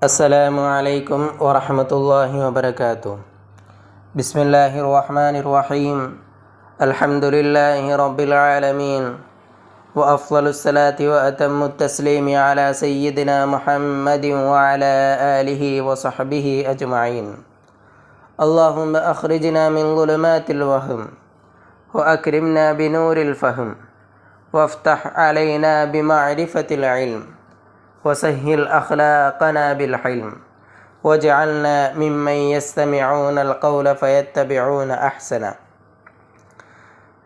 السلام عليكم ورحمة الله وبركاته. بسم الله الرحمن الرحيم. الحمد لله رب العالمين، وأفضل الصلاة وأتم التسليم على سيدنا محمد وعلى آله وصحبه أجمعين. اللهم أخرجنا من ظلمات الوهم وأكرمنا بنور الفهم وافتح علينا بمعرفة العلم وسهل أخلاقنا بالحلم واجعلنا ممن يستمعون القول فيتبعون أحسنه.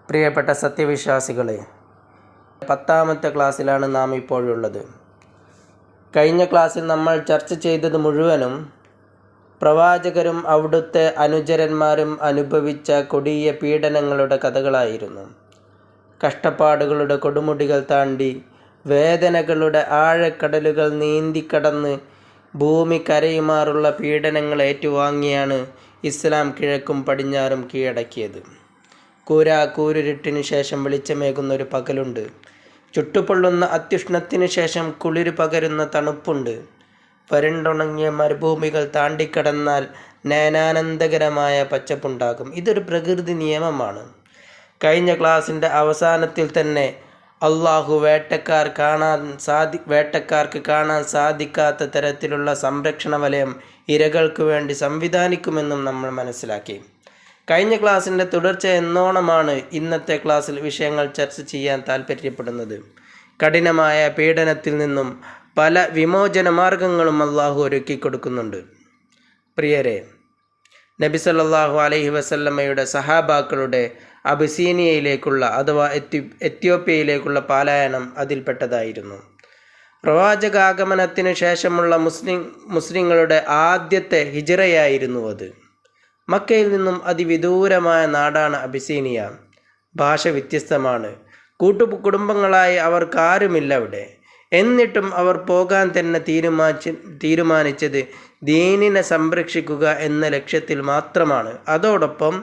പ്രിയപ്പെട്ട സത്യവിശ്വാസികളെ, 10ാമത്തെ ക്ലാസ്സിലാണ് നാം ഇപ്പോഴുള്ളത്. കഴിഞ്ഞ ക്ലാസ്സിൽ നമ്മൾ ചർച്ച ചെയ്തത് മുഴുവനും പ്രവാചകരും അവിടുത്തെ അനുചരന്മാരും അനുഭവിച്ച കൊടിയ പീഡനങ്ങളുടെ കഥകളായിരുന്നു. കഷ്ടപ്പാടുകളുടെ കൊടുമുടികൾ താണ്ടി വേദനകളുടെ ആഴക്കടലുകൾ നീന്തിക്കടന്ന് ഭൂമി കരയുമാറുള്ള പീഡനങ്ങൾ ഏറ്റുവാങ്ങിയാണ് ഇസ്ലാം കിഴക്കും പടിഞ്ഞാറും കീഴടക്കിയത്. കൂരിരുട്ടിനു ശേഷം വെളിച്ചമേകുന്ന ഒരു പകലുണ്ട്. ചുട്ടുപൊള്ളുന്ന അത്യുഷ്ണത്തിനു ശേഷം കുളിര് പകരുന്ന തണുപ്പുണ്ട്. വരണ്ടുണങ്ങിയ മരുഭൂമികൾ താണ്ടിക്കടന്നാൽ നയനാനന്ദകരമായ പച്ചപ്പുണ്ടാകും. ഇതൊരു പ്രകൃതി നിയമമാണ്. കഴിഞ്ഞ ക്ലാസ്സിൻ്റെ അവസാനത്തിൽ തന്നെ അള്ളാഹു വേട്ടക്കാർക്ക് കാണാൻ സാധിക്കാത്ത തരത്തിലുള്ള സംരക്ഷണ വലയം ഇരകൾക്ക് വേണ്ടി സംവിധാനിക്കുമെന്നും നമ്മൾ മനസ്സിലാക്കി. കഴിഞ്ഞ ക്ലാസ്സിൻ്റെ തുടർച്ച എന്നോണമാണ് ഇന്നത്തെ ക്ലാസ്സിൽ വിഷയങ്ങൾ ചർച്ച ചെയ്യാൻ താല്പര്യപ്പെടുന്നത്. കഠിനമായ പീഡനത്തിൽ നിന്നും പല വിമോചന മാർഗങ്ങളും അള്ളാഹു ഒരുക്കി കൊടുക്കുന്നുണ്ട്. പ്രിയരെ, നബി സല്ലല്ലാഹു അലൈഹി വസല്ലമയുടെ സഹാബാക്കളുടെ അബിസീനിയയിലേക്കുള്ള അഥവാ എത്യോപ്യയിലേക്കുള്ള പലായനം അതിൽപ്പെട്ടതായിരുന്നു. പ്രവാചകാഗമനത്തിന് ശേഷമുള്ള മുസ്ലിങ്ങളുടെ ആദ്യത്തെ ഹിജ്റയായിരുന്നു അത്. മക്കയിൽ നിന്നും അതിവിദൂരമായ നാടാണ് അബിസീനിയ. ഭാഷ വ്യത്യസ്തമാണ്. കുടുംബങ്ങളായി അവർക്കാരുമില്ല അവിടെ. എന്നിട്ടും അവർ പോകാൻ തന്നെ തീരുമാനിച്ചത് ദീനിനെ സംരക്ഷിക്കുക എന്ന ലക്ഷ്യത്തിൽ മാത്രമാണ്. അതോടൊപ്പം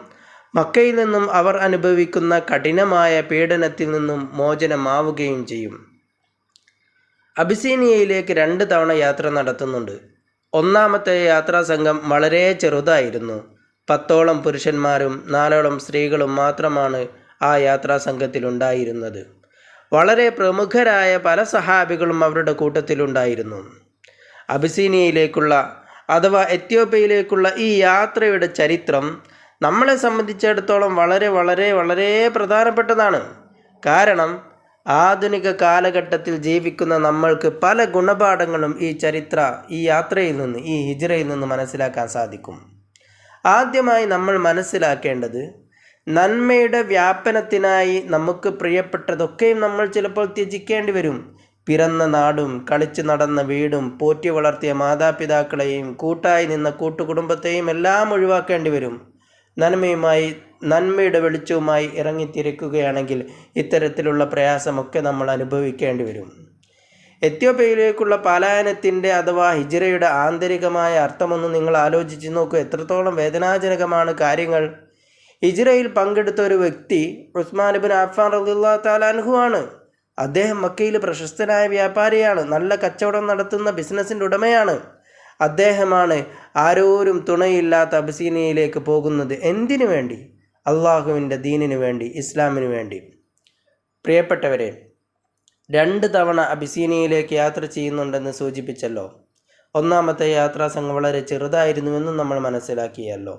മക്കയിൽ നിന്നും അവർ അനുഭവിക്കുന്ന കഠിനമായ പീഡനത്തിൽ നിന്നും മോചനമാവുകയും ചെയ്യും. അബിസീനിയയിലേക്ക് 2 തവണ യാത്ര നടത്തുന്നുണ്ട്. ഒന്നാമത്തെ യാത്രാ സംഘം വളരെ ചെറുതായിരുന്നു. 10ഓളം പുരുഷന്മാരും 4ഓളം സ്ത്രീകളും മാത്രമാണ് ആ യാത്രാ സംഘത്തിലുണ്ടായിരുന്നത്. വളരെ പ്രമുഖരായ പല സഹാബികളും അവരുടെ കൂട്ടത്തിലുണ്ടായിരുന്നു. അബിസീനിയയിലേക്കുള്ള അഥവാ എത്യോപ്യയിലേക്കുള്ള ഈ യാത്രയുടെ ചരിത്രം നമ്മളെ സംബന്ധിച്ചിടത്തോളം വളരെ വളരെ വളരെ പ്രധാനപ്പെട്ടതാണ്. കാരണം ആധുനിക കാലഘട്ടത്തിൽ ജീവിക്കുന്ന നമ്മൾക്ക് പല ഗുണപാഠങ്ങളും ഈ യാത്രയിൽ നിന്ന്, ഈ ഹിജ്റയിൽ നിന്ന് മനസ്സിലാക്കാൻ സാധിക്കും. ആദ്യമായി നമ്മൾ മനസ്സിലാക്കേണ്ടത്, നന്മയുടെ വ്യാപനത്തിനായി നമുക്ക് പ്രിയപ്പെട്ടതൊക്കെയും നമ്മൾ ചിലപ്പോൾ ത്യജിക്കേണ്ടി വരും. പിറന്ന നാടും കളിച്ചു നടന്ന വീടും പോറ്റി വളർത്തിയ മാതാപിതാക്കളെയും കൂട്ടായി നിന്ന കൂട്ടുകുടുംബത്തെയും എല്ലാം ഒഴിവാക്കേണ്ടി വരും. നന്മയുടെ വെളിച്ചവുമായി ഇറങ്ങിത്തിരിക്കുകയാണെങ്കിൽ ഇത്തരത്തിലുള്ള പ്രയാസമൊക്കെ നമ്മൾ അനുഭവിക്കേണ്ടി വരും. എത്യോപ്യയിലേക്കുള്ള പലായനത്തിൻ്റെ അഥവാ ഹിജ്റയുടെ ആന്തരികമായ അർത്ഥമൊന്ന് നിങ്ങൾ ആലോചിച്ച് നോക്കൂ. എത്രത്തോളം വേദനാജനകമാണ് കാര്യങ്ങൾ. ഹിജ്റയിൽ പങ്കെടുത്ത ഒരു വ്യക്തി ഉസ്മാൻ ഇബ്നു അഫ്ഫാൻ റളിയല്ലാഹു തആല അൻഹു ആണ്. അദ്ദേഹം മക്കയിൽ പ്രശസ്തനായ വ്യാപാരിയാണ്. നല്ല കച്ചവടം നടത്തുന്ന ബിസിനസ്സിൻ്റെ ഉടമയാണ്. അദ്ദേഹമാണ് ആരോരും തുണയില്ലാത്ത അബിസീനിയയിലേക്ക് പോകുന്നത്. എന്തിനു വേണ്ടി? അള്ളാഹുവിൻ്റെ ദീനിനു വേണ്ടി, ഇസ്ലാമിനു വേണ്ടി. പ്രിയപ്പെട്ടവരെ, 2 തവണ അബിസീനിയയിലേക്ക് യാത്ര ചെയ്യുന്നുണ്ടെന്ന് സൂചിപ്പിച്ചല്ലോ. ഒന്നാമത്തെ യാത്രാ സംഘം വളരെ ചെറുതായിരുന്നുവെന്നും നമ്മൾ മനസ്സിലാക്കിയല്ലോ.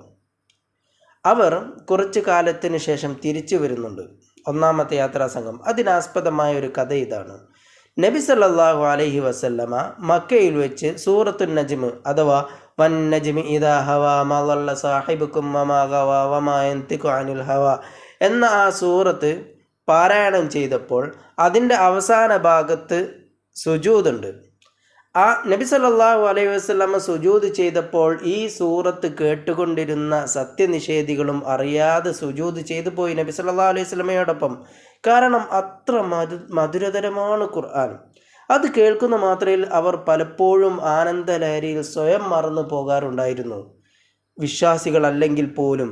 അവർ കുറച്ചു കാലത്തിന് ശേഷം തിരിച്ചു വരുന്നുണ്ട്. ഒന്നാമത്തെ യാത്രാ സംഘം. അതിനാസ്പദമായ ഒരു കഥ ഇതാണ്. നബി സല്ലല്ലാഹു അലൈഹി വസല്ലമ മക്കയിൽ വെച്ച് സൂറത്തുൻ നജ്മ് അഥവാ വൻ നജ്മി ഇദാ ഹവാ മാ ളല്ല സാഹിബുക്കും വമാ ഗവാ വമാ യൻതിഖു അനിൽ ഹവാ എന്ന ആ സൂറത്ത് പാരായണം ചെയ്തപ്പോൾ അതിൻ്റെ അവസാന ഭാഗത്ത് സുജൂദുണ്ട്. ആ നബി സല്ലല്ലാഹു അലൈഹി വസല്ലമ സുജൂദ് ചെയ്തപ്പോൾ ഈ സൂറത്ത് കേട്ടുകൊണ്ടിരുന്ന സത്യനിഷേധികളും അറിയാതെ സുജൂദ് ചെയ്തു പോയി നബി സല്ലല്ലാഹു അലൈഹി വസല്ലമയോടൊപ്പം. കാരണം അത്ര മധുരതരമാണ് ഖുർആൻ. അത് കേൾക്കുന്ന മാത്രയിൽ അവർ പലപ്പോഴും ആനന്ദലഹരിയിൽ സ്വയം മറന്നു പോകാറുണ്ടായിരുന്നു, വിശ്വാസികളല്ലെങ്കിൽ പോലും.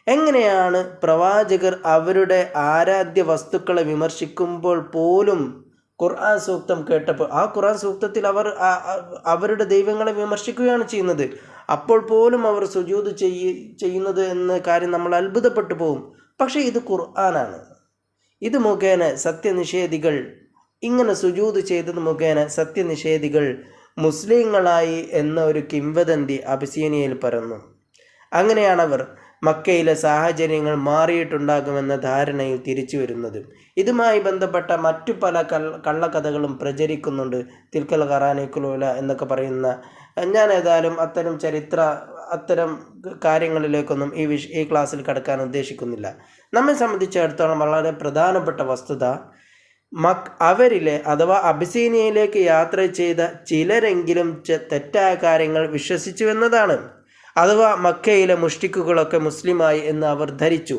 എങ്ങനെയാണ് പ്രവാചകർ അവരുടെ ആരാധ്യ വസ്തുക്കളെ വിമർശിക്കുമ്പോൾ പോലും ഖുർആൻ സൂക്തം കേട്ടപ്പോൾ ആ ഖുർആൻ സൂക്തത്തിൽ അവർ അവരുടെ ദൈവങ്ങളെ വിമർശിക്കുകയാണ് ചെയ്യുന്നത്. അപ്പോൾ പോലും അവർ സുജൂദ് ചെയ്യുന്നത് എന്ന കാര്യം നമ്മൾ അത്ഭുതപ്പെട്ടു പോകും. പക്ഷേ ഇത് ഖുർആനാണ്. ഇത് മുഖേന സത്യനിഷേധികൾ, ഇങ്ങനെ സുജൂദ് ചെയ്തത് മുഖേന സത്യനിഷേധികൾ മുസ്ലിങ്ങളായി എന്ന ഒരു കിംവദന്തി അബിസീനിയയിൽ പരന്നു. അങ്ങനെയാണവർ മക്കയിലെ സാഹചര്യങ്ങൾ മാറിയിട്ടുണ്ടാകുമെന്ന ധാരണയിൽ തിരിച്ചു വരുന്നത്. ഇതുമായി ബന്ധപ്പെട്ട മറ്റു പല കള്ളക്കഥകളും പ്രചരിക്കുന്നുണ്ട്. തിൽക്കൽ ഖറാനിക്കുലൂല എന്നൊക്കെ പറയുന്ന, ഞാൻ ഏതായാലും അത്തരം കാര്യങ്ങളിലേക്കൊന്നും ഈ ക്ലാസ്സിൽ കടക്കാൻ ഉദ്ദേശിക്കുന്നില്ല. നമ്മെ സംബന്ധിച്ചിടത്തോളം വളരെ പ്രധാനപ്പെട്ട വസ്തുത, അവരിലെ അഥവാ അബിസീനിയയിലേക്ക് യാത്ര ചെയ്ത ചിലരെങ്കിലും തെറ്റായ കാര്യങ്ങൾ വിശ്വസിച്ചു എന്നതാണ്. അഥവാ മക്കയിലെ മുഷ്രിക്കുകളൊക്കെ മുസ്ലിമായി എന്ന് അവർ ധരിച്ചു.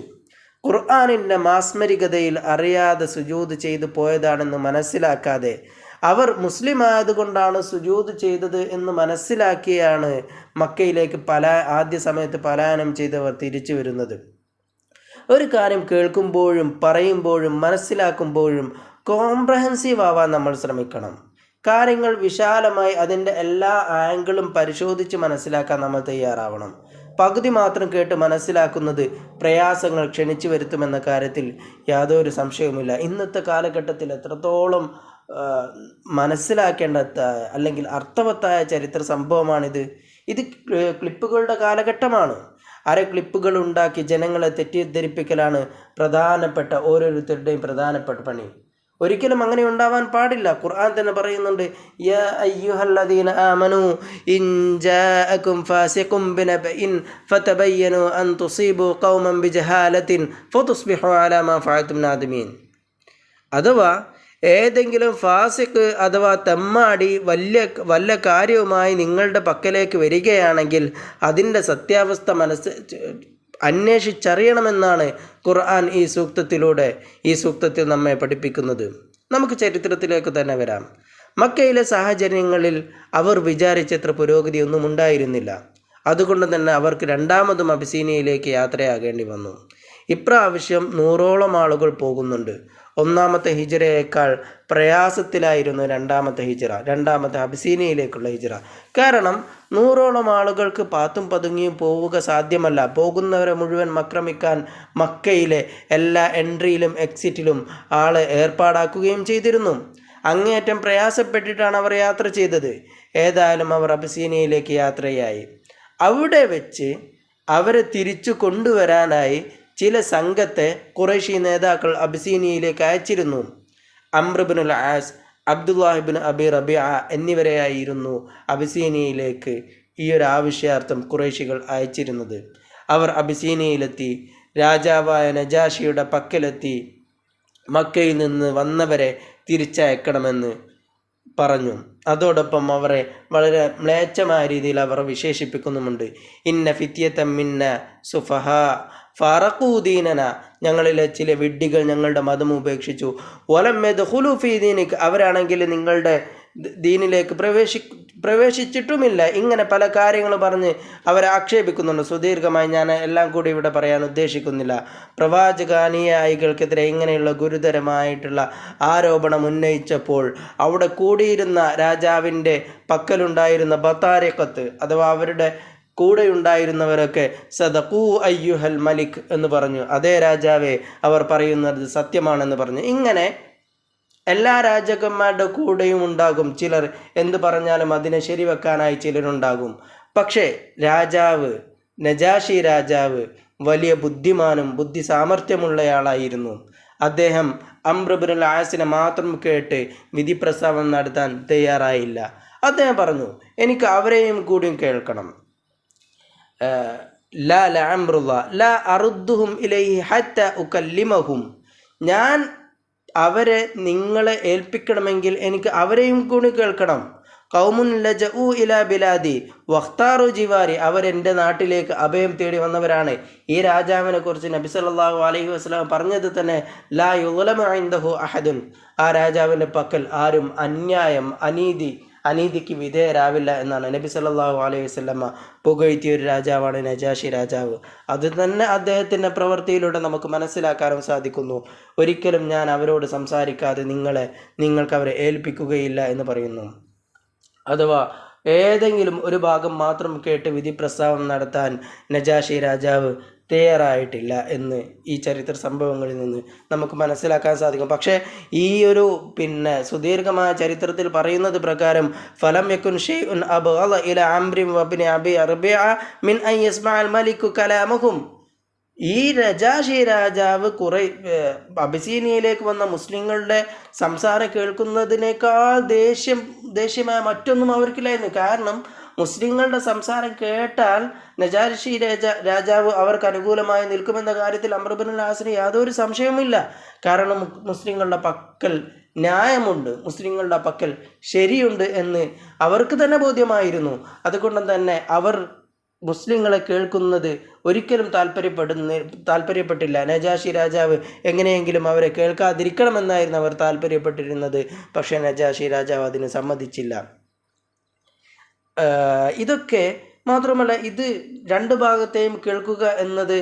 ഖുർആനിൻ്റെ മാസ്മരികതയിൽ അറിയാതെ സുജൂദ് ചെയ്തു പോയതാണെന്ന് മനസ്സിലാക്കാതെ അവർ മുസ്ലിം ആയതുകൊണ്ടാണ് സുജൂദ് ചെയ്തത് എന്ന് മനസ്സിലാക്കിയാണ് മക്കയിലേക്ക് ആദ്യ സമയത്ത് പലായനം ചെയ്തവർ തിരിച്ചു വരുന്നത്. ഒരു കാര്യം കേൾക്കുമ്പോഴും പറയുമ്പോഴും മനസ്സിലാക്കുമ്പോഴും കോംപ്രഹെൻസീവ് ആവാൻ നമ്മൾ ശ്രമിക്കണം. കാര്യങ്ങൾ വിശാലമായി അതിൻ്റെ എല്ലാ ആംഗിളും പരിശോധിച്ച് മനസ്സിലാക്കാൻ നമ്മൾ തയ്യാറാവണം. പകുതി മാത്രം കേട്ട് മനസ്സിലാക്കുന്നത് പ്രയാസങ്ങൾ ക്ഷണിച്ചു വരുത്തുമെന്ന കാര്യത്തിൽ യാതൊരു സംശയവുമില്ല. ഇന്നത്തെ കാലഘട്ടത്തിൽ എത്രത്തോളം മനസ്സിലാക്കേണ്ട അല്ലെങ്കിൽ അർത്ഥവത്തായ ചരിത്ര സംഭവമാണിത്. ഇത് ക്ലിപ്പുകളുടെ കാലഘട്ടമാണ്. ക്ലിപ്പുകൾ ഉണ്ടാക്കി ജനങ്ങളെ തെറ്റിദ്ധരിപ്പിക്കലാണ് പ്രധാനപ്പെട്ട ഓരോരുത്തരുടെയും പ്രധാനപ്പെട്ട പണി. ഒരിക്കലും അങ്ങനെ ഉണ്ടാവാൻ പാടില്ല. ഖുർആൻ തന്നെ പറയുന്നുണ്ട്, യാ അയ്യുഹല്ലദീന ആമനൂ ഇൻ ജാഅകും ഫാസിഖും ബിനബഇൻ ഫതബയ്യനൂ അൻ തുസീബൂ ഖൗമൻ ബിജഹാലത്തിൻ ഫതുസ്ബിഹൂ അലാ മാ ഫഅൽതും നാദിമീൻ. അഥവാ ഏതെങ്കിലും ഫാസിഖ് അഥവാ തെമ്മാടി വല്ല കാര്യവുമായി നിങ്ങളുടെ പക്കലേക്ക് വരികയാണെങ്കിൽ അതിൻ്റെ സത്യാവസ്ഥ അന്വേഷിച്ചറിയണമെന്നാണ് ഖുർആൻ ഈ സൂക്തത്തിൽ നമ്മെ പഠിപ്പിക്കുന്നത്. നമുക്ക് ചരിത്രത്തിലേക്ക് തന്നെ വരാം. മക്കയിലെ സാഹചര്യങ്ങളിൽ അവർ വിചാരിച്ചത്ര പുരോഗതിയൊന്നും ഉണ്ടായിരുന്നില്ല. അതുകൊണ്ട് തന്നെ അവർക്ക് രണ്ടാമതും അബിസീനിയയിലേക്ക് യാത്രയാകേണ്ടി വന്നു. ഇപ്രാവശ്യം 100ഓളം ആളുകൾ പോകുന്നുണ്ട്. ഒന്നാമത്തെ ഹിജറയേക്കാൾ പ്രയാസത്തിലായിരുന്നു രണ്ടാമത്തെ അബിസീനിയയിലേക്കുള്ള ഹിജറ. കാരണം 100ഓളം ആളുകൾക്ക് പാത്തും പതുങ്ങിയും പോവുക സാധ്യമല്ല. പോകുന്നവരെ മുഴുവൻ ആക്രമിക്കാൻ മക്കയിലെ എല്ലാ എൻട്രിയിലും എക്സിറ്റിലും ആളെ ഏർപ്പാടാക്കുകയും ചെയ്തിരുന്നു. അങ്ങേയറ്റം പ്രയാസപ്പെട്ടിട്ടാണ് അവർ യാത്ര ചെയ്തത്. ഏതായാലും അവർ അബിസീനിയയിലേക്ക് യാത്രയായി. അവിടെ വെച്ച് അവരെ തിരിച്ചു കൊണ്ടുവരാനായി ചില സംഘത്തെ ഖുറൈശി നേതാക്കൾ അബിസീനിയയിലേക്ക് അയച്ചിരുന്നു. അംർ ഇബ്നുൽ ആസ്, അബ്ദുല്ലാഹിബ്നു അബി റബിഅ എന്നിവരെയായിരുന്നു അബിസീനിയയിലേക്ക് ഈ ഒരു ആവശ്യാർത്ഥം ഖുറൈശികൾ അയച്ചിരുന്നത്. അവർ അബിസീനിയയിലെത്തി രാജാവായ നജാഷിയുടെ പക്കലെത്തി മക്കയിൽ നിന്ന് വന്നവരെ തിരിച്ചയക്കണമെന്ന് പറഞ്ഞു. അതോടൊപ്പം അവരെ വളരെ മ്ലേച്ഛമായ രീതിയിൽ അവർ വിശേഷിപ്പിക്കുന്നുമുണ്ട്. ഇന്ന ഫിത്യതം മിന്ന സുഫഹാ ഫറഖൂദീനന, ഞങ്ങളിലെ ചില വിഡ്ഢികൾ ഞങ്ങളുടെ മതം ഉപേക്ഷിച്ചു. വലം യദ്ഖുലൂ ഫീ ദീനിക, അവരാണെങ്കിൽ നിങ്ങളുടെ ദീനിലേക്ക് പ്രവേശിച്ചിട്ടുമില്ല. ഇങ്ങനെ പല കാര്യങ്ങൾ പറഞ്ഞ് അവരെ ആക്ഷേപിക്കുന്നുണ്ട്. സുദീർഘമായി ഞാൻ എല്ലാം കൂടി ഇവിടെ പറയാൻ ഉദ്ദേശിക്കുന്നില്ല. പ്രവാചകാനുയായികൾക്കെതിരെ ഇങ്ങനെയുള്ള ഗുരുതരമായിട്ടുള്ള ആരോപണം ഉന്നയിച്ചപ്പോൾ അവിടെ കൂടിയിരുന്ന രാജാവിൻ്റെ പക്കലുണ്ടായിരുന്ന ബത്താരിഖത്ത് അഥവാ അവരുടെ കൂടെയുണ്ടായിരുന്നവരൊക്കെ സദഖൂ അയ്യുഹൽ മലിക് എന്ന് പറഞ്ഞു. അതേ രാജാവേ, അവർ പറയുന്നത് സത്യമാണെന്ന് പറഞ്ഞു. ഇങ്ങനെ എല്ലാ രാജാക്കന്മാരുടെ കൂടെയും ഉണ്ടാകും ചിലർ. എന്ത് പറഞ്ഞാലും അതിനെ ശരിവെക്കാനായി ചിലരുണ്ടാകും. പക്ഷേ നജാഷി രാജാവ് വലിയ ബുദ്ധിമാനും ബുദ്ധി സാമർഥ്യമുള്ളയാളായിരുന്നു. അദ്ദേഹം അംർ ഇബ്നുൽ ആസിനെ മാത്രം കേട്ട് വിധി പ്രസ്താവം നടത്താൻ തയ്യാറായില്ല. അദ്ദേഹം പറഞ്ഞു, എനിക്ക് അവരെയും കൂടിയും കേൾക്കണം. ഞാൻ അവരെ നിങ്ങളെ ഏൽപ്പിക്കണമെങ്കിൽ എനിക്ക് അവരെയും കൂടി കേൾക്കണം. ഖൗമുൻ ലജഉ ഇലാ ബിലാദി വഖ്താറു ജിവാരി, അവരെൻ്റെ നാട്ടിലേക്ക് അഭയം തേടി വന്നവരാണ്. ഈ രാജാവിനെ കുറിച്ച് നബി സല്ലല്ലാഹു അലൈഹി വസല്ലം പറഞ്ഞത് തന്നെ ലാ യുളമു ഇൻദഹു അഹദുൻ, ആ രാജാവിൻ്റെ പക്കൽ ആരും അന്യായം അനീതി അനീതിക്ക് വിധേയരാവില്ല എന്നാണ് നബി സല്ലല്ലാഹു അലൈഹി വസല്ലമ പുകഴ്ത്തിയ ഒരു രാജാവാണ് നജാഷി രാജാവ്. അത് തന്നെ അദ്ദേഹത്തിൻ്റെ പ്രവൃത്തിയിലൂടെ നമുക്ക് മനസ്സിലാക്കാനും സാധിക്കുന്നു. ഒരിക്കലും ഞാൻ അവരോട് സംസാരിക്കാതെ നിങ്ങൾക്ക് അവരെ ഏൽപ്പിക്കുകയില്ല എന്ന് പറയുന്നു. അഥവാ ഏതെങ്കിലും ഒരു ഭാഗം മാത്രം കേട്ട് വിധി പ്രസ്താവന നടത്താൻ നജാഷി രാജാവ് തയ്യാറായിട്ടില്ല എന്ന് ഈ ചരിത്ര സംഭവങ്ങളിൽ നിന്ന് നമുക്ക് മനസ്സിലാക്കാൻ സാധിക്കും. പക്ഷേ ഈ ഒരു സുദീർഘമായ ചരിത്രത്തിൽ പറയുന്നത് പ്രകാരം ഫലം യകുൻ ഷൈഉൻ അബ്ഗള ഇലാ അംരി വബ്നി അബി അർബിഅ മിൻ അൻ യസ്മഅൽ മലികു കലാമഹും. ഈ നജാഷി രാജാവ് അബിസീനിയയിലേക്ക് വന്ന മുസ്ലിങ്ങളുടെ സംസാരം കേൾക്കുന്നതിനേക്കാൾ ദേഷ്യമായ മറ്റൊന്നും അവർക്കില്ലായിരുന്നു. കാരണം മുസ്ലിങ്ങളുടെ സംസാരം കേട്ടാൽ നജാഷി രാജാവ് അവർക്ക് അനുകൂലമായി നിൽക്കുമെന്ന കാര്യത്തിൽ അംർ ഇബ്നുൽ ആസിന് യാതൊരു സംശയവുമില്ല. കാരണം മുസ്ലിങ്ങളുടെ പക്കൽ ന്യായമുണ്ട്, മുസ്ലിങ്ങളുടെ പക്കൽ ശരിയുണ്ട് എന്ന് അവർക്ക് തന്നെ ബോധ്യമായിരുന്നു. അതുകൊണ്ട് തന്നെ അവർ മുസ്ലിങ്ങളെ കേൾക്കുന്നത് ഒരിക്കലും താല്പര്യപ്പെട്ടില്ല. നജാഷി രാജാവ് എങ്ങനെയെങ്കിലും അവരെ കേൾക്കാതിരിക്കണമെന്നായിരുന്നു അവർ താല്പര്യപ്പെട്ടിരുന്നത്. പക്ഷേ നജാഷി രാജാവ് അതിന് സമ്മതിച്ചില്ല. ഇതൊക്കെ മാത്രമല്ല, ഇത് രണ്ട് ഭാഗത്തെയും കേൾക്കുക എന്നത്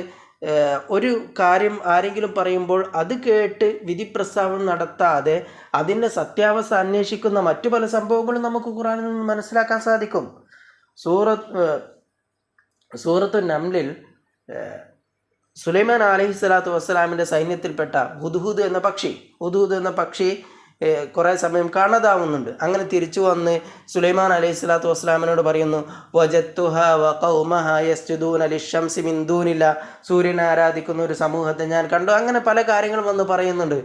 ഒരു കാര്യം ആരെങ്കിലും പറയുമ്പോൾ അത് കേട്ട് വിധി പ്രസ്താവന നടത്താതെ അതിൻ്റെ സത്യാവസ്ഥ അന്വേഷിക്കുന്ന മറ്റു പല സംഭവങ്ങളും നമുക്ക് ഖുർആനിൽ നിന്ന് മനസ്സിലാക്കാൻ സാധിക്കും. സൂറത്തു നംലിൽ സുലൈമാൻ അലൈഹി സ്വലാത്തു വസ്സലാമിൻ്റെ സൈന്യത്തിൽപ്പെട്ട ഹുദ്ഹുദ് എന്ന പക്ഷി കുറേ സമയം കാണാതാവുന്നുണ്ട്. അങ്ങനെ തിരിച്ചു വന്ന് സുലൈമാൻ അലൈഹി സ്വലാത്തു വസ്സലാമിനോട് പറയുന്നു, വജത്തുഹാ വഖൗമഹ യസ്ജുദൂന ലിശ്ശംസി മിൻ ദൂനില്ലാ, സൂര്യനെ ആരാധിക്കുന്ന ഒരു സമൂഹത്തെ ഞാൻ കണ്ടു. അങ്ങനെ പല കാര്യങ്ങളും വന്ന് പറയുന്നുണ്ട്.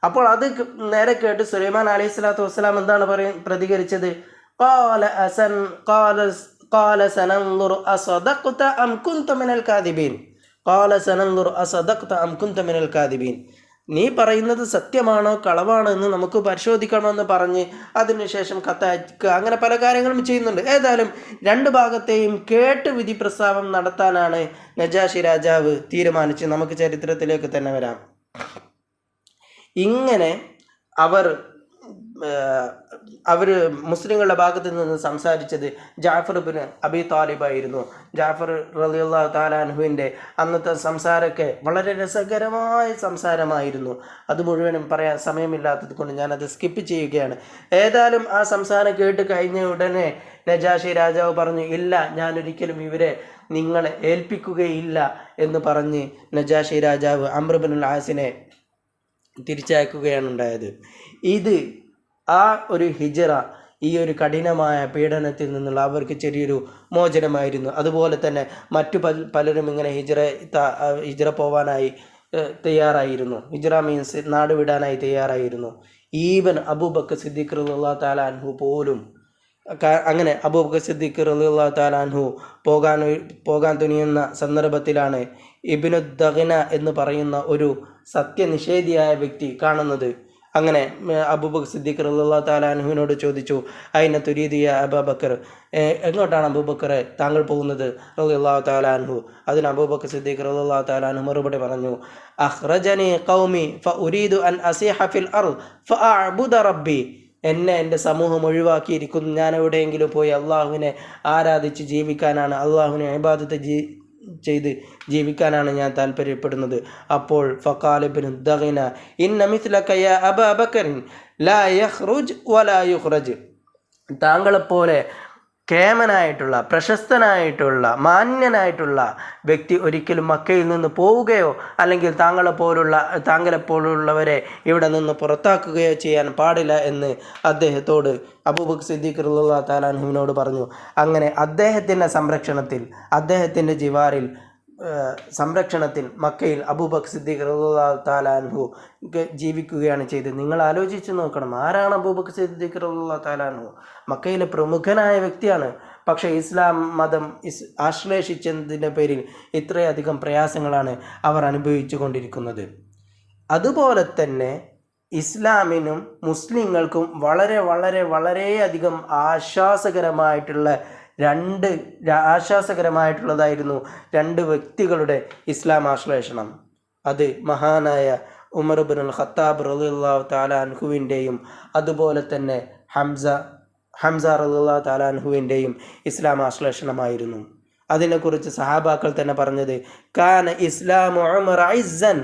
അപ്പോൾ അത് നേരെ കേട്ട് സുലൈമാൻ അലൈഹി സ്വലാത്തു വസ്സലാം എന്താണ് പ്രതികരിച്ചത്? ഖാല സനൻദുർ അസദഖ്ത അം കുൻത മിനൽ കാദിബീൻ. നീ പറയുന്നത് സത്യമാണോ കളവാണോ എന്ന് നമുക്ക് പരിശോധിക്കണമെന്ന് പറഞ്ഞ് അതിനുശേഷം കത്തയക്കുക, അങ്ങനെ പല കാര്യങ്ങളും ചെയ്യുന്നുണ്ട്. ഏതായാലും രണ്ട് ഭാഗത്തെയും കേട്ട് വിധി പ്രസ്താവം നടത്താനാണ് നജാഷി രാജാവ് തീരുമാനിച്ച്. നമുക്ക് ചരിത്രത്തിലേക്ക് തന്നെ വരാം. ഇങ്ങനെ അവർ മുസ്ലിങ്ങളുടെ ഭാഗത്ത് നിന്ന് സംസാരിച്ചത് ജാഫർ ഇബ്നു അബി താലിബ് ആയിരുന്നു. ജാഫർ റളിയല്ലാഹു തആല അൻഹുവിൻ്റെ അന്നത്തെ സംസാരമൊക്കെ വളരെ രസകരമായ സംസാരമായിരുന്നു. അത് മുഴുവനും പറയാൻ സമയമില്ലാത്തത് കൊണ്ട് ഞാനത് സ്കിപ്പ് ചെയ്യുകയാണ്. ഏതായാലും ആ സംസാരം കേട്ട് കഴിഞ്ഞ ഉടനെ നജാഷി രാജാവ് പറഞ്ഞു, ഇല്ല, ഞാനൊരിക്കലും ഇവരെ നിങ്ങളെ ഏൽപ്പിക്കുകയില്ല എന്ന് പറഞ്ഞ് നജാഷി രാജാവ് അംർ ഇബ്നുൽ ആസിനെ തിരിച്ചയക്കുകയാണ് ഉണ്ടായത്. ഇത് ആ ഒരു ഹിജറ, ഈ ഒരു കഠിനമായ പീഡനത്തിൽ നിന്നുള്ള അവർക്ക് ചെറിയൊരു മോചനമായിരുന്നു. അതുപോലെ തന്നെ മറ്റു പലരും ഇങ്ങനെ ഹിജറ പോവാനായി തയ്യാറായിരുന്നു. ഹിജറ മീൻസ് നാട് വിടാനായി തയ്യാറായിരുന്നു. ഈവൻ അബൂബക്കർ സിദ്ദീഖ് റളിയല്ലാഹു തആല അൻഹു പോലും. അങ്ങനെ അബൂബക്കർ സിദ്ദീഖ് റളിയല്ലാഹു തആല അൻഹു പോകാൻ തുനിയുന്ന സന്ദർഭത്തിലാണ് ഇബ്നു ദഗ്ന എന്ന് പറയുന്ന ഒരു സത്യനിഷേധിയായ വ്യക്തി കാണുന്നത്. അങ്ങനെ അബൂബക്കർ സിദ്ദീഖ് റളിയല്ലാഹു തആല അൻഹുവിനോട് ചോദിച്ചു, അയ്ന തുരീദു യാ അബൂബക്കർ, എങ്ങോട്ടാണ് അബൂബക്കറെ താങ്കൾ പോകുന്നത് റളിയല്ലാഹു തആല അൻഹു. അതിന് അബൂബക്കർ സിദ്ദീഖ് റളിയല്ലാഹു തആല അൻഹു മറുപടി പറഞ്ഞു, അഖ്റജനി ഖൗമി ഫഉരീദു അൻ അസിഹ ഫിൽ അർദ് ഫഅഅ്ബുദ റബ്ബി. എന്നെ എൻ്റെ സമൂഹം ഒഴിവാക്കിയിരിക്കുന്നു. ഞാൻ എവിടെയെങ്കിലും പോയി അള്ളാഹുവിനെ ആരാധിച്ച് ജീവിക്കാനാണ്, അള്ളാഹുവിനെ ഇബാദത്ത് ചെയ്ത് ജീവിക്കാനാണ് ഞാൻ താല്പര്യപ്പെടുന്നത്. അപ്പോൾ ഫഖാല ഇബ്നു ദഗ്ന ഇന്ന മിസ്ലക യാ അബാ ബക്കറിൻ ലാ യഖ്റുജ് വലാ യുഖ്റജ്. താങ്കളെപ്പോലെ കേമനായിട്ടുള്ള, പ്രശസ്തനായിട്ടുള്ള, മാന്യനായിട്ടുള്ള വ്യക്തി ഒരിക്കലും മക്കയിൽ നിന്ന് പോവുകയോ അല്ലെങ്കിൽ താങ്കളെപ്പോലുള്ളവരെ ഇവിടെ നിന്ന് പുറത്താക്കുകയോ ചെയ്യാൻ പാടില്ല എന്ന് അദ്ദേഹത്തോട് അബൂബക്കർ സിദ്ദീഖ് റളിയല്ലാഹു തആല അൻഹുവിനോട് പറഞ്ഞു. അങ്ങനെ അദ്ദേഹത്തിൻ്റെ സംരക്ഷണത്തിൽ, അദ്ദേഹത്തിൻ്റെ ജിവാറിൽ സംരക്ഷണത്തിൽ മക്കയിൽ അബൂബക്കർ സിദ്ദീഖ് റളിയല്ലാഹു തആല അൻഹു ജീവിക്കുകയാണ് ചെയ്തത്. നിങ്ങൾ ആലോചിച്ച് നോക്കണം, ആരാണ് അബൂബക്കർ സിദ്ദീഖ് റളിയല്ലാഹു തആല അൻഹു? മക്കയിലെ പ്രമുഖനായ വ്യക്തിയാണ്. പക്ഷേ ഇസ്ലാം മതം ആശ്ലേഷിച്ചതിൻ്റെ പേരിൽ ഇത്രയധികം പ്രയാസങ്ങളാണ് അവർ അനുഭവിച്ചു കൊണ്ടിരിക്കുന്നത്. അതുപോലെ തന്നെ ഇസ്ലാമിനും മുസ്ലിങ്ങൾക്കും വളരെ വളരെ വളരെയധികം ആശ്വാസകരമായിട്ടുള്ളതായിരുന്നു രണ്ട് വ്യക്തികളുടെ ഇസ്ലാം ആശ്ലേഷണം. അത് മഹാനായ ഉമർ ഇബ്നുൽ ഖത്താബ് റളിയല്ലാഹു തആല അൻഹുവിൻ്റെയും അതുപോലെ തന്നെ ഹംസ റളിയല്ലാഹു തആല അൻഹുവിൻ്റെയും ഇസ്ലാം ആശ്ലേഷണമായിരുന്നു. അതിനെക്കുറിച്ച് സഹാബാക്കൾ തന്നെ പറഞ്ഞത് കാന ഇസ്ലാമു ഉമർ ഇസ്സൻ,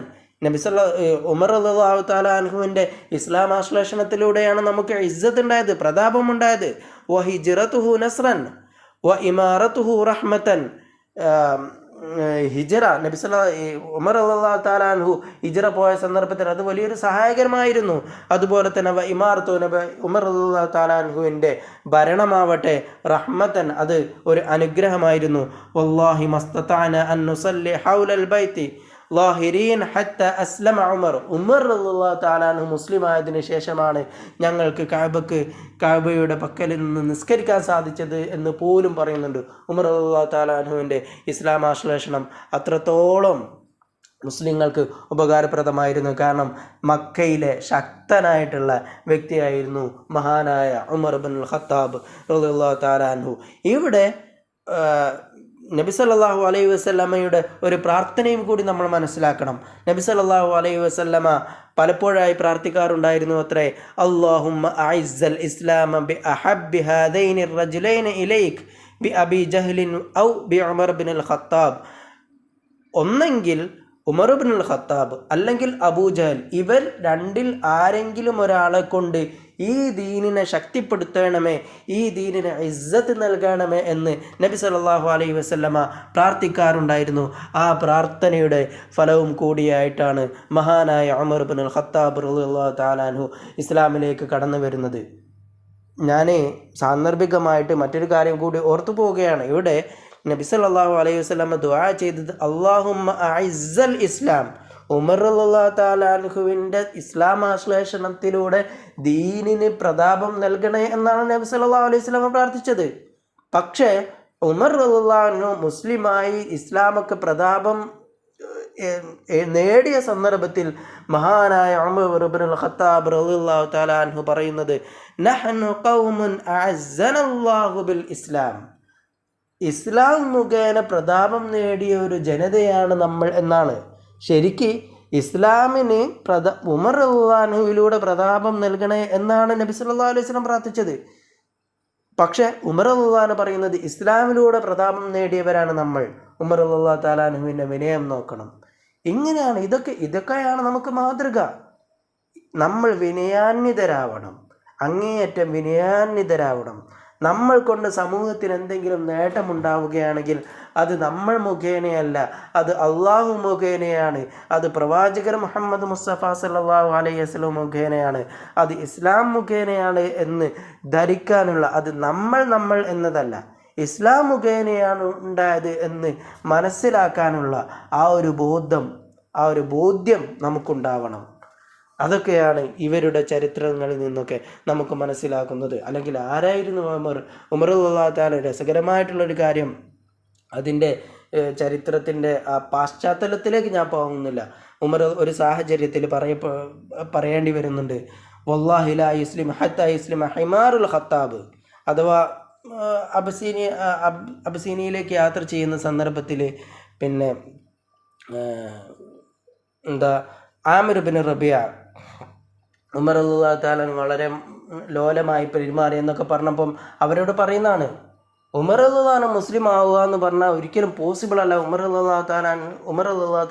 ഉമർ റളിയല്ലാഹു തആല അൻഹുവിൻ്റെ ഇസ്ലാം ആശ്ലേഷണത്തിലൂടെയാണ് നമുക്ക് ഇസ്സത്ത് ഉണ്ടായത്, പ്രതാപമുണ്ടായത്. വ ഹിജ്റതുഹു നസ്റൻ വ ഇമാറത്തുഹു റഹ്മത്തൻ. ഹിജ്റ ഉമർ റളിയല്ലാഹു തആല അൻഹു ഹിജ്റ പോയ സന്ദർഭത്തിൽ അത് വലിയൊരു സഹായകരമായിരുന്നു. അതുപോലെ തന്നെ ഉമർ റളിയല്ലാഹു തആല അൻഹുവിൻ്റെ ഭരണമാവട്ടെ റഹ്മത്തൻ, അത് ഒരു അനുഗ്രഹമായിരുന്നു. വല്ലാഹി മസ്തതഅന അൻ നുസല്ലി ഹൗലൽ ബൈത്തി ലാഹിരീൻ ഹത്ത അസ്ലമ ഉമർ റളിയല്ലാഹു തആല അൻഹു മുസ്ലിം ആയതിനു ശേഷമാണ് ഞങ്ങൾക്ക് കഅബയുടെ പക്കലിൽ നിന്ന് നിസ്കരിക്കാൻ സാധിച്ചത് എന്ന് പോലും പറയുന്നുണ്ട്. ഉമർ റളിയല്ലാഹു തആല അൻഹുവിൻ്റെ ഇസ്ലാം ആശ്ലേഷണം അത്രത്തോളം മുസ്ലിങ്ങൾക്ക് ഉപകാരപ്രദമായിരുന്നു. കാരണം മക്കയിലെ ശക്തനായിട്ടുള്ള വ്യക്തിയായിരുന്നു മഹാനായ ഉമർ ഇബ്നുൽ ഖത്താബ് റളിയല്ലാഹു തആല അൻഹു. ഇവിടെ നബി സല്ലല്ലാഹു അലൈഹി വസല്ലമയുടെ ഒരു പ്രാർത്ഥനയും കൂടി നമ്മൾ മനസ്സിലാക്കണം. നബി സല്ലല്ലാഹു അലൈഹി വസല്ലമ പലപ്പോഴായി പ്രാർത്ഥിക്കാറുണ്ടായിരുന്നു അത്രേ, അല്ലാഹുമ്മ അഇസ്സൽ ഇസ്ലാമ ബി അഹബ്ബി ഹാദൈനി റജുലൈനി ഇലൈക് ബി അബി ജഹ്ലിൻ ഔ ബി ഉമർ ഇബ്നുൽ ഖത്താബ്. ഒന്നെങ്കിൽ ഉമർ ഇബ്നുൽ ഖത്താബ് അല്ലെങ്കിൽ അബൂജഹൽ, ഇവർ രണ്ടിൽ ആരെങ്കിലും ഒരാളെ കൊണ്ട് ഈ ദീനിനെ ശക്തിപ്പെടുത്തണമേ, ഈ ദീനിനെ ഇസ്സത്ത് നൽകണമേ എന്ന് നബി സല്ലല്ലാഹു അലൈഹി വസല്ലമ പ്രാർത്ഥിക്കാറുണ്ടായിരുന്നു. ആ പ്രാർത്ഥനയുടെ ഫലവും കൂടിയായിട്ടാണ് മഹാനായ ഉമർ ഇബ്നുൽ ഖത്താബ് റളിയല്ലാഹു തആല അൻഹു ഇസ്ലാമിലേക്ക് കടന്നു വരുന്നത്. ഞാൻ സാന്ദർഭികമായിട്ട് മറ്റൊരു കാര്യം കൂടി ഓർത്തു പോവുകയാണ്. ഇവിടെ നബി സല്ലല്ലാഹു അലൈഹി വസല്ലമ ദുആ ചെയ്തത് അല്ലാഹുമ്മ അഇസ്സൽ ഇസ്ലാം, ഉമർ റളിയല്ലാഹു തആല അൻഹുവിൻ്റെ ഇസ്ലാം ആശ്ലേഷണത്തിലൂടെ ദീനിന് പ്രതാപം നൽകണേ എന്നാണ് നബി സല്ലല്ലാഹു അലൈഹി വസല്ലമ പ്രാർത്ഥിച്ചത്. പക്ഷേ ഉമർ റളിയല്ലാഹു അൻഹു മുസ്ലിമായി ഇസ്ലാമൊക്കെ പ്രതാപം നേടിയ സന്ദർഭത്തിൽ മഹാനായ ഉമർ ഇബ്നുൽ ഖത്താബ് റളിയല്ലാഹു തആല അൻഹു പറയുന്നത് നഹ്നു ഖൗമുൻ അഅസ്സനല്ലാഹു ബിൽ ഇസ്ലാം, ഇസ്ലാം മുഖേന പ്രതാപം നേടിയ ഒരു ജനതയാണ് നമ്മൾ എന്നാണ്. ശരിക്ക് ഇസ്ലാമിന് ഉമർ റളിയല്ലാഹു അൻഹുവിലൂടെ പ്രതാപം നൽകണേ എന്നാണ് നബി സല്ലല്ലാഹു അലൈഹി വസല്ലം പ്രാർത്ഥിച്ചത്. പക്ഷേ ഉമർ റളിയല്ലാഹു അൻഹു പറയുന്നത് ഇസ്ലാമിലൂടെ പ്രതാപം നേടിയവരാണ് നമ്മൾ. ഉമർ റളിയല്ലാഹു തആല അൻഹുവിൻ്റെ വിനയം നോക്കണം. ഇങ്ങനെയാണ് ഇതൊക്കെയാണ് നമുക്ക് മാതൃക. നമ്മൾ വിനയാന്വിതരാവണം, അങ്ങേയറ്റം വിനയാന്വിതരാവണം. നമ്മൾ കൊണ്ട് സമൂഹത്തിന് എന്തെങ്കിലും നേട്ടമുണ്ടാവുകയാണെങ്കിൽ അത് നമ്മൾ മുഖേനയല്ല, അത് അള്ളാഹു മുഖേനയാണ്, അത് പ്രവാചകർ മുഹമ്മദ് മുസ്തഫ സല്ലല്ലാഹു അലൈഹി വസല്ലം മുഖേനയാണ്, അത് ഇസ്ലാം മുഖേനയാണ് എന്ന് ധരിക്കാനുള്ള, അത് നമ്മൾ എന്നതല്ല, ഇസ്ലാം മുഖേനയാണ് ഉണ്ടായത് എന്ന് മനസ്സിലാക്കാനുള്ള ആ ഒരു ബോധ്യം നമുക്കുണ്ടാവണം. അതൊക്കെയാണ് ഇവരുടെ ചരിത്രങ്ങളിൽ നിന്നൊക്കെ നമുക്ക് മനസ്സിലാക്കുന്നത്. അല്ലെങ്കിൽ ആരായിരുന്നു ഉമർ റളിയല്ലാഹു തആല? രസകരമായിട്ടുള്ളൊരു കാര്യം, അതിൻ്റെ ചരിത്രത്തിൻ്റെ ആ പാശ്ചാത്തലത്തിലേക്ക് ഞാൻ പോകുന്നില്ല. ഉമർ ഒരു സാഹചര്യത്തിൽ പറയേണ്ടി വരുന്നുണ്ട്, വല്ലാഹി ലാ യുസ്ലിം ഹത്താ യുസ്ലിമ ഹിമാറുൽ ഖത്താബ്. അഥവാ അബസീനിയയിലേക്ക് യാത്ര ചെയ്യുന്ന സന്ദർഭത്തിൽ പിന്നെ ആമിർ ബിൻ റബിയ ഉമർ റളിയല്ലാഹു തആല വളരെ ലോലമായി പെരുമാറി എന്നൊക്കെ പറഞ്ഞപ്പം അവരോട് പറയുന്നതാണ്, ഉമർ റളിയല്ലാഹു അൻഹു മുസ്ലിം ആവുക എന്ന് പറഞ്ഞാൽ ഒരിക്കലും പോസിബിൾ അല്ല. ഉമർ റളിയല്ലാഹു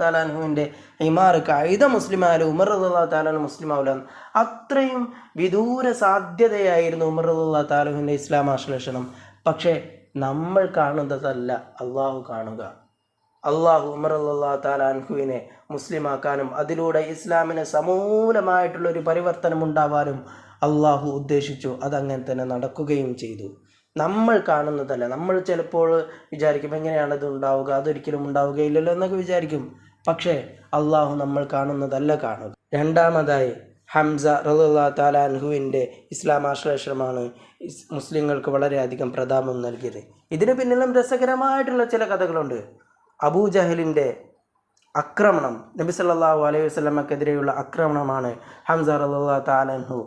തആല അൻഹുവിൻ്റെ ഹിമാർ കൈത മുസ്ലിം ആയാലും ഉമർ റളിയല്ലാഹു തആല അൻഹു മുസ്ലിം ആവില്ല. അത്രയും വിദൂര സാധ്യതയായിരുന്നു ഉമർ റളിയല്ലാഹു തആല അൻഹുവിൻ്റെ ഇസ്ലാം ആശ്ലേഷണം. പക്ഷേ നമ്മൾ കാണുന്നതല്ല അള്ളാഹു കാണുക. അള്ളാഹു ഉമർ റളിയല്ലാഹു തആല അൻഹുവിനെ മുസ്ലിമാക്കാനും അതിലൂടെ ഇസ്ലാമിന് സമൂലമായിട്ടുള്ളൊരു പരിവർത്തനം ഉണ്ടാവാനും അള്ളാഹു ഉദ്ദേശിച്ചു. അതങ്ങനെ തന്നെ നടക്കുകയും ചെയ്തു. നമ്മൾ കാണുന്നതല്ല. നമ്മൾ ചിലപ്പോൾ വിചാരിക്കും എങ്ങനെയാണത് ഉണ്ടാവുക, അതൊരിക്കലും ഉണ്ടാവുകയില്ലല്ലോ എന്നൊക്കെ വിചാരിക്കും. പക്ഷേ അള്ളാഹു നമ്മൾ കാണുന്നതല്ല കാണുക. രണ്ടാമതായി ഹംസ റളിയല്ലാഹു തആല അൻഹുവിൻ്റെ ഇസ്ലാം ആശ്ലേഷണമാണ് മുസ്ലിങ്ങൾക്ക് വളരെയധികം പ്രതാപം നൽകിയത്. ഇതിന് പിന്നിലും രസകരമായിട്ടുള്ള ചില കഥകളുണ്ട്. അബൂജഹലിൻ്റെ ആക്രമണം, നബി സല്ലല്ലാഹു അലൈഹി വസല്ലമക്കെതിരെയുള്ള ആക്രമണമാണ് ഹംസ റളിയല്ലാഹു തആല അൻഹു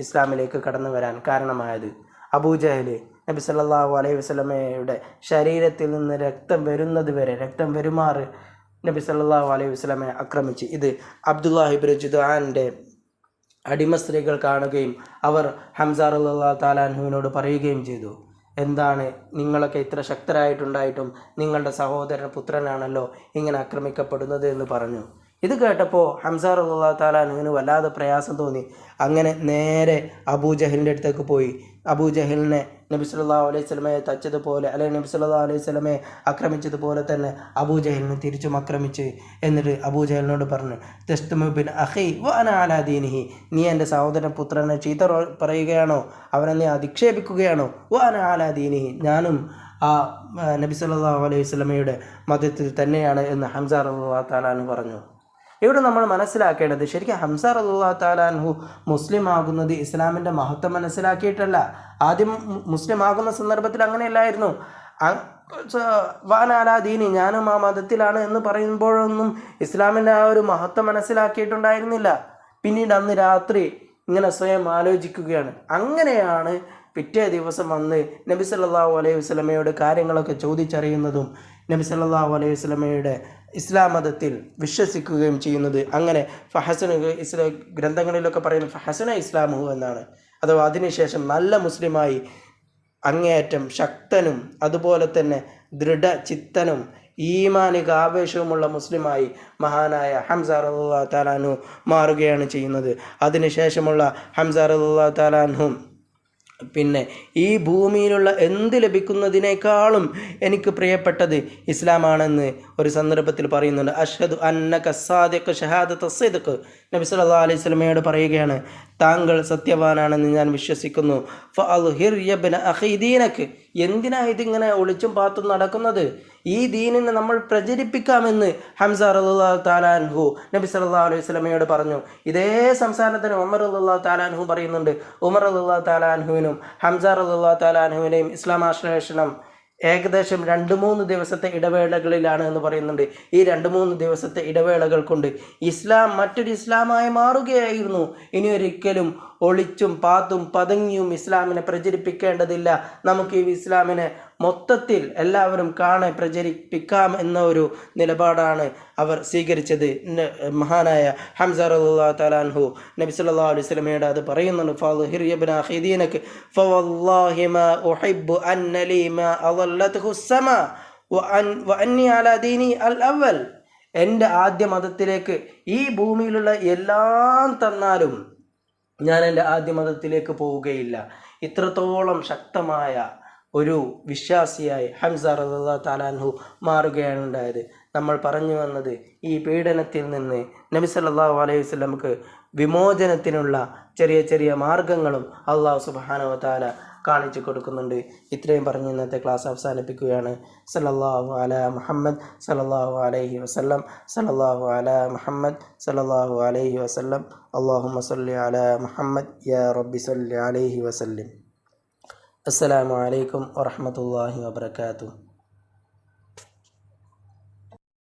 ഇസ്ലാമിലേക്ക് കടന്നു വരാൻ കാരണമായത്. അബൂജഹൽ നബി സല്ലല്ലാഹു അലൈഹി വസല്ലമയുടെ ശരീരത്തിൽ നിന്ന് രക്തം വരുമാറ് നബി സല്ലല്ലാഹു അലൈഹി വസല്ലമയെ ആക്രമിച്ച്. ഇത് അബ്ദുല്ലാഹി ഇബ്നു ജുദ്ആൻ്റെ അടിമ സ്ത്രീകൾ കാണുകയും അവർ ഹംസ റളിയല്ലാഹു തആല അൻഹുവിനോട് പറയുകയും ചെയ്തു, എന്താണ് നിങ്ങളൊക്കെ ഇത്ര ശക്തരായിട്ടുണ്ടായിട്ടും നിങ്ങളുടെ സഹോദരൻ പുത്രനാണല്ലോ ഇങ്ങനെ ആക്രമിക്കപ്പെടുന്നത് എന്ന് പറഞ്ഞു. ഇത് കേട്ടപ്പോൾ ഹംസ റളിയല്ലാഹു തആല അൻഹുവിന് വല്ലാതെ പ്രയാസം തോന്നി. അങ്ങനെ നേരെ അബൂജഹലിൻ്റെ അടുത്തേക്ക് പോയി. അബൂജഹലിനെ നബി സല്ലല്ലാഹു അലൈഹി വസല്ലമയെ തച്ചതുപോലെ, അല്ലെങ്കിൽ നബി സല്ലല്ലാഹു അലൈഹി വസല്ലമയെ ആക്രമിച്ചതുപോലെ തന്നെ അബൂജഹലിനെ തിരിച്ചും ആക്രമിച്ച് എന്നിട്ട് അബൂജഹലിനോട് പറഞ്ഞു, തസ്തമു ബിൻ അഖി വ അന അലാ ദീനിഹി, നീ എൻ്റെ സഹോദരൻ പുത്രനെ ചീത്ത പറയുകയാണോ, അവനെ നീ അധിക്ഷേപിക്കുകയാണോ, വ അന അലാ ദീനിഹി, ഞാനും ആ നബി സല്ലല്ലാഹു അലൈഹി വസല്ലമയുടെ മതത്തിൽ തന്നെയാണ് എന്ന് ഹംസ റളിയല്ലാഹു തആല അൻഹു പറഞ്ഞു. ഇവിടെ നമ്മൾ മനസ്സിലാക്കേണ്ടത്, ശരിക്കും ഹംസ റളിയല്ലാഹു തആല അൻഹു മുസ്ലിം ആകുന്നത് ഇസ്ലാമിൻ്റെ മഹത്വം മനസ്സിലാക്കിയിട്ടല്ല. ആദ്യം മുസ്ലിം ആകുന്ന സന്ദർഭത്തിൽ അങ്ങനെയല്ലായിരുന്നു. വാന അലാ ദീനി, ഞാനും ആ മതത്തിലാണ് എന്ന് പറയുമ്പോഴൊന്നും ഇസ്ലാമിൻ്റെ ആ ഒരു മഹത്വം മനസ്സിലാക്കിയിട്ടുണ്ടായിരുന്നില്ല. പിന്നീട് അന്ന് രാത്രി ഇങ്ങനെ സ്വയം ആലോചിക്കുകയാണ്. അങ്ങനെയാണ് പിറ്റേ ദിവസം വന്ന് നബി സല്ലല്ലാഹു അലൈഹി വസല്ലമയോട് കാര്യങ്ങളൊക്കെ ചോദിച്ചറിയുന്നതും നബി സല്ലല്ലാഹു അലൈഹി വസല്ലമയുടെ ഇസ്ലാം മതത്തിൽ വിശ്വസിക്കുകയും ചെയ്യുന്നത്. അങ്ങനെ ഫഹസന ഗ്രന്ഥങ്ങളിലൊക്കെ പറയുന്നത് ഫഹസന ഇസ്ലാമു എന്നാണ്. അഥവാ അതിനുശേഷം നല്ല മുസ്ലിമായി അങ്ങേയറ്റം ശക്തനും അതുപോലെ തന്നെ ദൃഢചിത്തനും ഈമാനിക ആവേശവുമുള്ള മുസ്ലിമായി മഹാനായ ഹംസ റളിയല്ലാഹു തആല അൻഹു മാറുകയാണ് ചെയ്യുന്നത്. അതിനുശേഷമുള്ള ഹംസ റളിയല്ലാഹു തആല അൻഹു പിന്നെ ഈ ഭൂമിയിലുള്ള എന്ത് ലഭിക്കുന്നതിനേക്കാളും എനിക്ക് പ്രിയപ്പെട്ടത് ഇസ്ലാമാണെന്ന് ഒരു സന്ദർഭത്തിൽ പറയുന്നുണ്ട്. അഷ്ഹദു അന്നക സാദിഖ് ഷഹാദത സിദ്ഖ്, നബി സല്ലല്ലാഹു അലൈഹി വസല്ലമയോട് പറയുകയാണ്, താങ്കൾ സത്യവാനാണെന്ന് ഞാൻ വിശ്വസിക്കുന്നു. ഫഅൽഹിർ യബ്ന അഖി ദീനക്, എന്തിനാ ഇതിങ്ങനെ ഒളിച്ചും പാത്തും നടക്കുന്നത്, ഈ ദീനിനെ നമ്മൾ പ്രചരിപ്പിക്കാമെന്ന് ഹംസ റളിയല്ലാഹു തആല അൻഹു നബി സല്ലല്ലാഹു അലൈഹി വസല്ലമയോട് പറഞ്ഞു. ഇതേ സംസാരത്തിന് ഉമർ റളിയല്ലാഹു തആല അൻഹു പറയുന്നുണ്ട്. ഉമർ റളിയല്ലാഹു തആല അൻഹുവിനും ഹംസ റളിയല്ലാഹു തആല അൻഹുവിനെയും ഇസ്ലാം ആശ്ലേഷണം ഏകദേശം 2-3 ദിവസത്തെ ഇടവേളകളിലാണ് എന്ന് പറയുന്നുണ്ട്. ഈ 2-3 ദിവസത്തെ ഇടവേളകൾ കൊണ്ട് ഇസ്ലാം മറ്റൊരു ഇസ്ലാമായി മാറുകയായിരുന്നു. ഇനി ഒരിക്കലും ഒളിച്ചും പാത്തും പതുങ്ങിയും ഇസ്ലാമിനെ പ്രചരിപ്പിക്കേണ്ടതില്ല. നമുക്ക് ഈ ഇസ്ലാമിനെ മൊത്തത്തിൽ എല്ലാവരും കാണെ പ്രചരിപ്പിക്കാം എന്ന ഒരു നിലപാടാണ് അവർ സ്വീകരിച്ചത്. മഹാനായ ഹംസ റളിയല്ലാഹു തആല അൻഹു നബി സല്ലല്ലാഹു അലൈഹി വസല്ലമയോട് അത് പറയുന്നുണ്ട്. ഫഅൽഹിർ യബ്ന അഖി ദീനക ഫവല്ലാഹി മാ ഉഹിബ്ബു അന്ന ലീ മാ അളല്ലത്ഹു السما വഅന്നി അലാ ദീനി അൽ അവൽ, എൻ്റെ ആദ്യ മതത്തിലേക്ക് ഈ ഭൂമിയിലുള്ള എല്ലാം തന്നാലും ഞാൻ എൻ്റെ ആദ്യ മതത്തിലേക്ക് പോവുകയില്ല. ഇത്രത്തോളം ശക്തമായ ഒരു വിശ്വാസിയായി ഹംസ റളിയല്ലാഹു തആല അൻഹു മാറുകയാണ് ഉണ്ടായത്. നമ്മൾ പറഞ്ഞു വന്നത്, ഈ പീഡനത്തിൽ നിന്ന് നബി സല്ലല്ലാഹു അലൈഹി വസല്ലമക്ക് വിമോചനത്തിനുള്ള ചെറിയ ചെറിയ മാർഗങ്ങളും അല്ലാഹു സുബ്ഹാനഹു വ തആല കാണിച്ചു കൊടുക്കുന്നുണ്ട്. ഇത്രയും പറഞ്ഞ് ഇന്നത്തെ ക്ലാസ് അവസാനിപ്പിക്കുകയാണ്. സല്ലല്ലാഹു അലാ മുഹമ്മദ് സല്ലല്ലാഹു അലൈഹി വസല്ലം, സല്ലല്ലാഹു അലാ മുഹമ്മദ് സല്ലല്ലാഹു അലൈഹി വസല്ലം. അല്ലാഹുമ്മ സല്ലി അലാ മുഹമ്മദ് യാ റബ്ബി സല്ലി അലൈഹി വസല്ലം. അസ്സലാമു അലൈക്കും വറഹ്മത്തുള്ളാഹി വബറകാതുഹു.